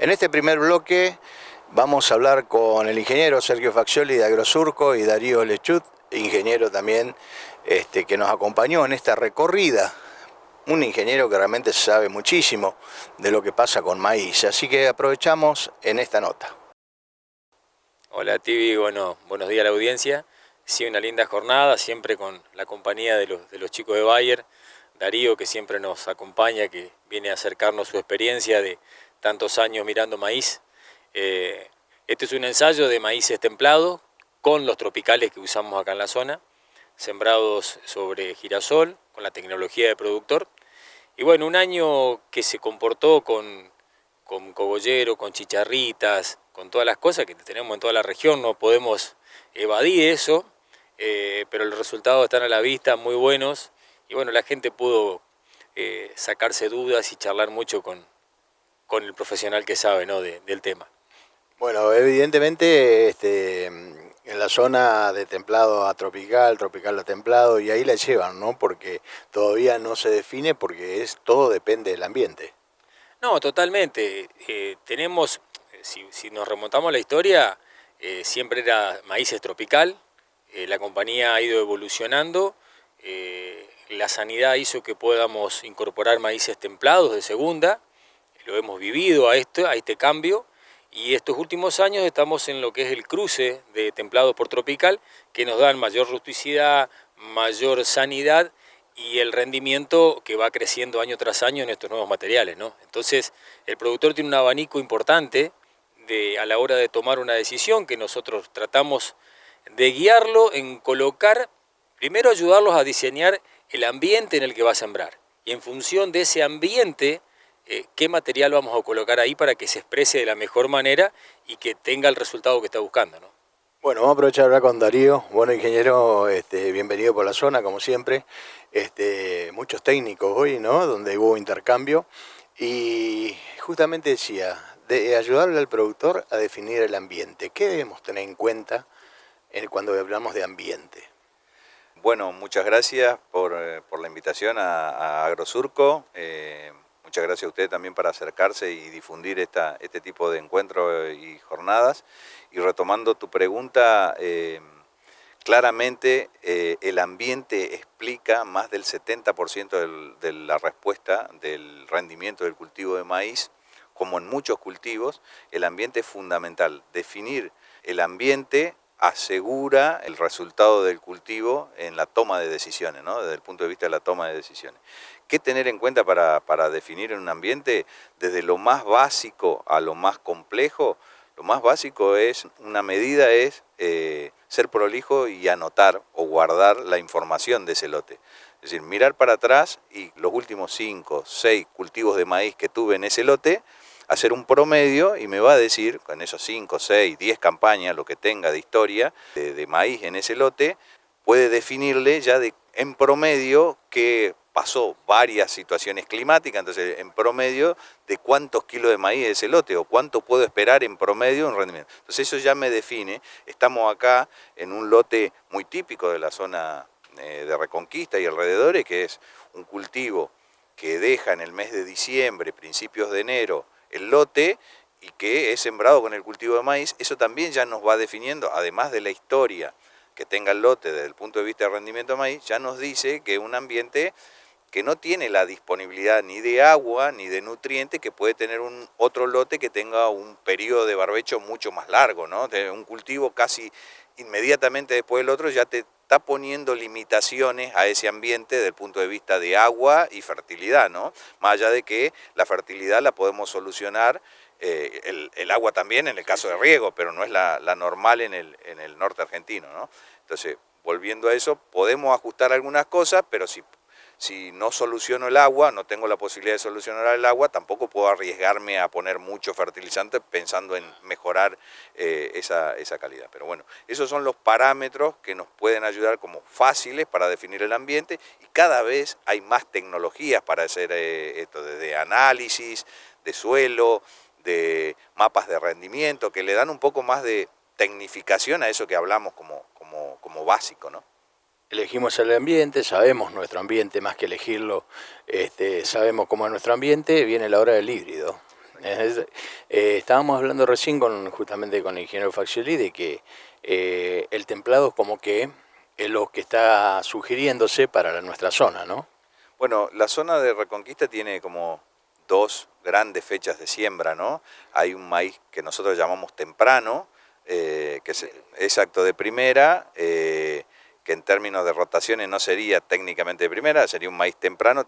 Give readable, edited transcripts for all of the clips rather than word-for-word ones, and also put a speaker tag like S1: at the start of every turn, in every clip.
S1: En este primer bloque vamos a hablar con el ingeniero Sergio Faccioli de Agrosurco y Darío Lechut, ingeniero también que nos acompañó en esta recorrida. Un ingeniero que realmente sabe muchísimo de lo que pasa con maíz, así que aprovechamos en esta nota.
S2: Hola Tibi, buenos días a la audiencia. Sí, una linda jornada, siempre con la compañía de los chicos de Bayer, Darío que siempre nos acompaña, que viene a acercarnos su experiencia de tantos años mirando maíz. Este es un ensayo de maíces templados con los tropicales que usamos acá en la zona, sembrados sobre girasol, con la tecnología de productor. Y bueno, un año que se comportó con cogollero, con chicharritas, con todas las cosas que tenemos en toda la región, no podemos evadir eso, pero los resultados están a la vista, muy buenos, y bueno, la gente pudo sacarse dudas y charlar mucho con el profesional que sabe, ¿no?, del tema.
S1: Bueno, evidentemente en la zona de templado a tropical, tropical a templado, y ahí la llevan, ¿no? Porque todavía no se define, porque todo depende del ambiente.
S2: No, totalmente. Tenemos, si nos remontamos a la historia, siempre era maíces tropical, la compañía ha ido evolucionando, la sanidad hizo que podamos incorporar maíces templados de segunda, lo hemos vivido a este cambio, y estos últimos años estamos en lo que es el cruce de templado por tropical, que nos dan mayor rusticidad, mayor sanidad, y el rendimiento que va creciendo año tras año en estos nuevos materiales, ¿no? Entonces, el productor tiene un abanico importante a la hora de tomar una decisión, que nosotros tratamos de guiarlo en colocar, primero ayudarlos a diseñar el ambiente en el que va a sembrar, y en función de ese ambiente, qué material vamos a colocar ahí para que se exprese de la mejor manera y que tenga el resultado que está buscando, ¿no?
S1: Bueno, vamos a aprovechar ahora con Darío. Bueno, ingeniero, bienvenido por la zona, como siempre. Muchos técnicos hoy, ¿no? Donde hubo intercambio. Y justamente decía, de ayudarle al productor a definir el ambiente. ¿Qué debemos tener en cuenta cuando hablamos de ambiente?
S3: Bueno, muchas gracias por la invitación a Agrosurco. Muchas gracias a usted también para acercarse y difundir este tipo de encuentros y jornadas. Y retomando tu pregunta, claramente el ambiente explica más del 70% de la respuesta del rendimiento del cultivo de maíz. Como en muchos cultivos, el ambiente es fundamental. Definir el ambiente asegura el resultado del cultivo en la toma de decisiones, ¿no? Desde el punto de vista de la toma de decisiones. ¿Qué tener en cuenta para definir un ambiente? Desde lo más básico a lo más complejo, lo más básico es, una medida es ser prolijo y anotar o guardar la información de ese lote. Es decir, mirar para atrás y los últimos 5, 6 cultivos de maíz que tuve en ese lote, hacer un promedio y me va a decir, con esos 5, 6, 10 campañas, lo que tenga de historia de maíz en ese lote, puede definirle ya en promedio que pasó varias situaciones climáticas, entonces en promedio de cuántos kilos de maíz es ese lote o cuánto puedo esperar en promedio en rendimiento. Entonces eso ya me define. Estamos acá en un lote muy típico de la zona de Reconquista y alrededores, que es un cultivo que deja en el mes de diciembre, principios de enero, el lote, y que es sembrado con el cultivo de maíz. Eso también ya nos va definiendo, además de la historia que tenga el lote desde el punto de vista de rendimiento de maíz, ya nos dice que un ambiente que no tiene la disponibilidad ni de agua ni de nutrientes que puede tener otro lote que tenga un periodo de barbecho mucho más largo, ¿no? Un cultivo casi inmediatamente después del otro ya te está poniendo limitaciones a ese ambiente desde el punto de vista de agua y fertilidad, ¿no? Más allá de que la fertilidad la podemos solucionar, el agua también en el caso de riego, pero no es la normal en el norte argentino, ¿no? Entonces, volviendo a eso, podemos ajustar algunas cosas, pero si no soluciono el agua, no tengo la posibilidad de solucionar el agua, tampoco puedo arriesgarme a poner mucho fertilizante pensando en mejorar esa calidad. Pero bueno, esos son los parámetros que nos pueden ayudar como fáciles para definir el ambiente, y cada vez hay más tecnologías para hacer esto, desde análisis de suelo, de mapas de rendimiento, que le dan un poco más de tecnificación a eso que hablamos como básico, ¿no?
S1: Elegimos el ambiente, sabemos nuestro ambiente, más que elegirlo, sabemos cómo es nuestro ambiente, viene la hora del híbrido. Estábamos hablando recién justamente con el ingeniero Faccioli de que el templado es como que es lo que está sugiriéndose para nuestra zona, ¿no?
S3: Bueno, la zona de Reconquista tiene como dos grandes fechas de siembra, ¿no? Hay un maíz que nosotros llamamos temprano, que es exacto de primera, que en términos de rotaciones no sería técnicamente de primera, sería un maíz temprano,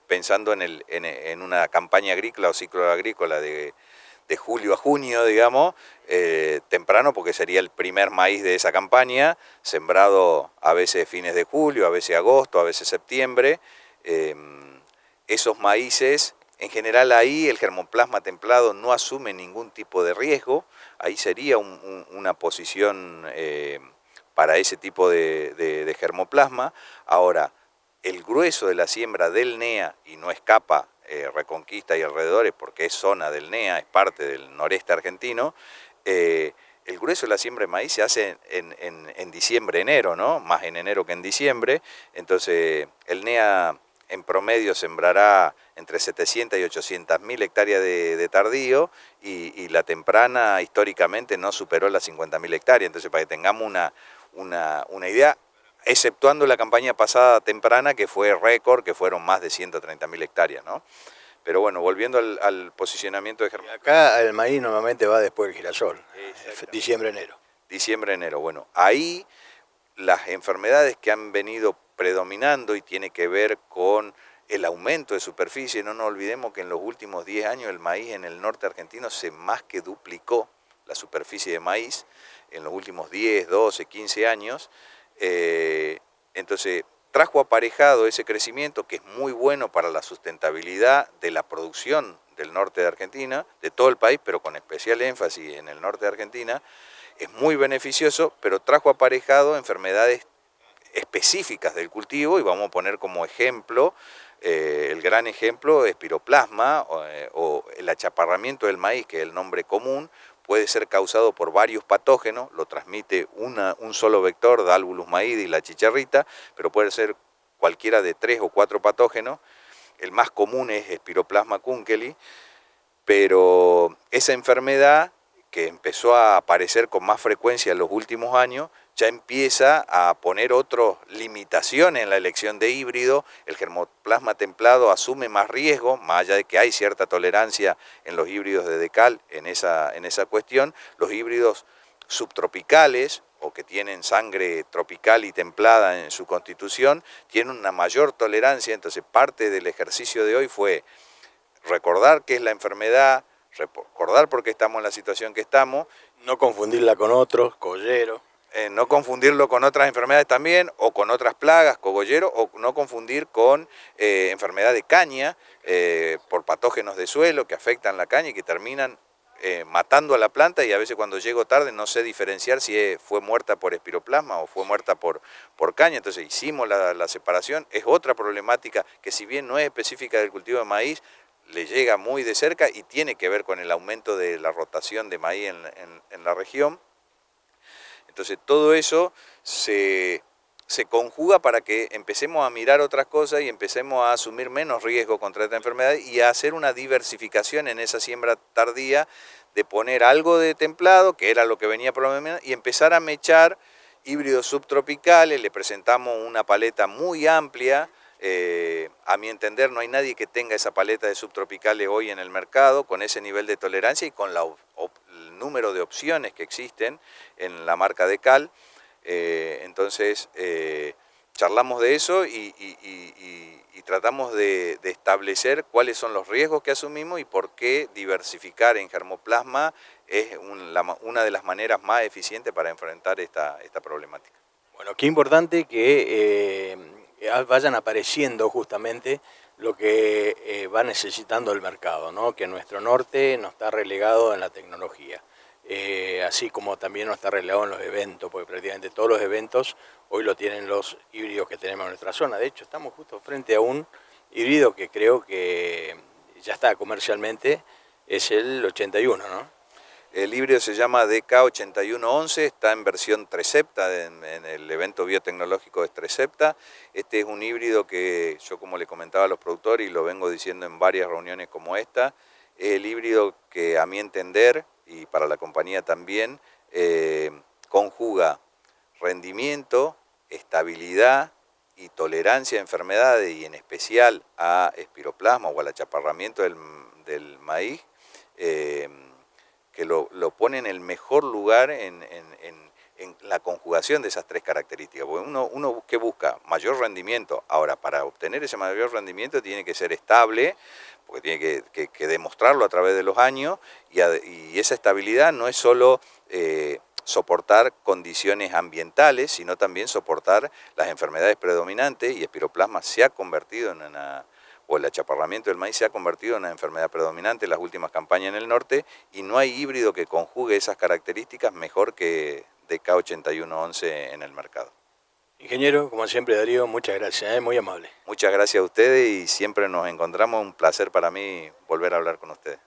S3: pensando en una campaña agrícola o ciclo agrícola de julio a junio, digamos, temprano porque sería el primer maíz de esa campaña, sembrado a veces fines de julio, a veces agosto, a veces septiembre. Esos maíces, en general ahí el germoplasma templado no asume ningún tipo de riesgo, ahí sería una posición para ese tipo de germoplasma. Ahora, el grueso de la siembra del NEA, y no escapa Reconquista y alrededores porque es zona del NEA, es parte del noreste argentino, el grueso de la siembra de maíz se hace en diciembre, enero, ¿no? Más en enero que en diciembre. Entonces, el NEA en promedio sembrará entre 700 y 800 mil hectáreas de tardío y la temprana históricamente no superó las 50.000 hectáreas. Entonces, para que tengamos una idea, exceptuando la campaña pasada temprana, que fue récord, que fueron más de 130.000 hectáreas, ¿no? Pero bueno, volviendo al posicionamiento de germoplasma.
S1: Acá el maíz normalmente va después del girasol, diciembre, enero.
S3: Diciembre, enero. Bueno, ahí las enfermedades que han venido predominando y tiene que ver con el aumento de superficie. No nos olvidemos que en los últimos 10 años el maíz en el norte argentino se más que duplicó la superficie de maíz en los últimos 10, 12, 15 años. Entonces trajo aparejado ese crecimiento que es muy bueno para la sustentabilidad de la producción del norte de Argentina, de todo el país, pero con especial énfasis en el norte de Argentina. Es muy beneficioso, pero trajo aparejado enfermedades específicas del cultivo, y vamos a poner como ejemplo, el gran ejemplo es piroplasma o el achaparramiento del maíz, que es el nombre común, puede ser causado por varios patógenos, lo transmite un solo vector, Dalvulus maidi y la chicharrita, pero puede ser cualquiera de 3 o 4 patógenos. El más común es Spiroplasma kunkeli, pero esa enfermedad que empezó a aparecer con más frecuencia en los últimos años, ya empieza a poner otras limitaciones en la elección de híbrido. El germoplasma templado asume más riesgo, más allá de que hay cierta tolerancia en los híbridos de Decal en esa cuestión. Los híbridos subtropicales, o que tienen sangre tropical y templada en su constitución, tienen una mayor tolerancia. Entonces parte del ejercicio de hoy fue recordar qué es la enfermedad, recordar por qué estamos en la situación que estamos.
S1: No confundirla con otros, collero.
S3: No confundirlo con otras enfermedades también, o con otras plagas, cogollero, o no confundir con enfermedad de caña, por patógenos de suelo que afectan la caña y que terminan matando a la planta, y a veces cuando llego tarde no sé diferenciar si fue muerta por espiroplasma o fue muerta por caña. Entonces hicimos la separación. Es otra problemática que, si bien no es específica del cultivo de maíz, le llega muy de cerca y tiene que ver con el aumento de la rotación de maíz en la región. Entonces todo eso se conjuga para que empecemos a mirar otras cosas y empecemos a asumir menos riesgo contra esta enfermedad y a hacer una diversificación en esa siembra tardía, de poner algo de templado, que era lo que venía problemático, y empezar a mechar híbridos subtropicales. Le presentamos una paleta muy amplia. A mi entender no hay nadie que tenga esa paleta de subtropicales hoy en el mercado con ese nivel de tolerancia y con el número de opciones que existen en la marca Decal. Entonces charlamos de eso y tratamos de establecer cuáles son los riesgos que asumimos y por qué diversificar en germoplasma es una de las maneras más eficientes para enfrentar esta problemática.
S1: Bueno, qué importante que vayan apareciendo justamente lo que va necesitando el mercado, ¿no? Que nuestro norte no está relegado en la tecnología, así como también no está relegado en los eventos, porque prácticamente todos los eventos hoy lo tienen los híbridos que tenemos en nuestra zona. De hecho, estamos justo frente a un híbrido que creo que ya está comercialmente, es el 81, ¿no?
S3: El híbrido se llama DK8111, está en versión Trecepta, en el evento biotecnológico de Trecepta. Este es un híbrido que yo, como le comentaba a los productores y lo vengo diciendo en varias reuniones como esta, el híbrido que a mi entender, y para la compañía también, conjuga rendimiento, estabilidad y tolerancia a enfermedades, y en especial a espiroplasma o al achaparramiento del maíz, que lo pone en el mejor lugar en la conjugación de esas tres características. Porque uno que busca mayor rendimiento. Ahora, para obtener ese mayor rendimiento tiene que ser estable, porque tiene que demostrarlo a través de los años, y esa estabilidad no es solo soportar condiciones ambientales, sino también soportar las enfermedades predominantes, y espiroplasma se ha convertido en o el achaparramiento del maíz se ha convertido en una enfermedad predominante en las últimas campañas en el norte, y no hay híbrido que conjugue esas características mejor que DK8111 en el mercado.
S1: Ingeniero, como siempre, Darío, muchas gracias, muy amable.
S3: Muchas gracias a ustedes, y siempre nos encontramos. Un placer para mí volver a hablar con ustedes.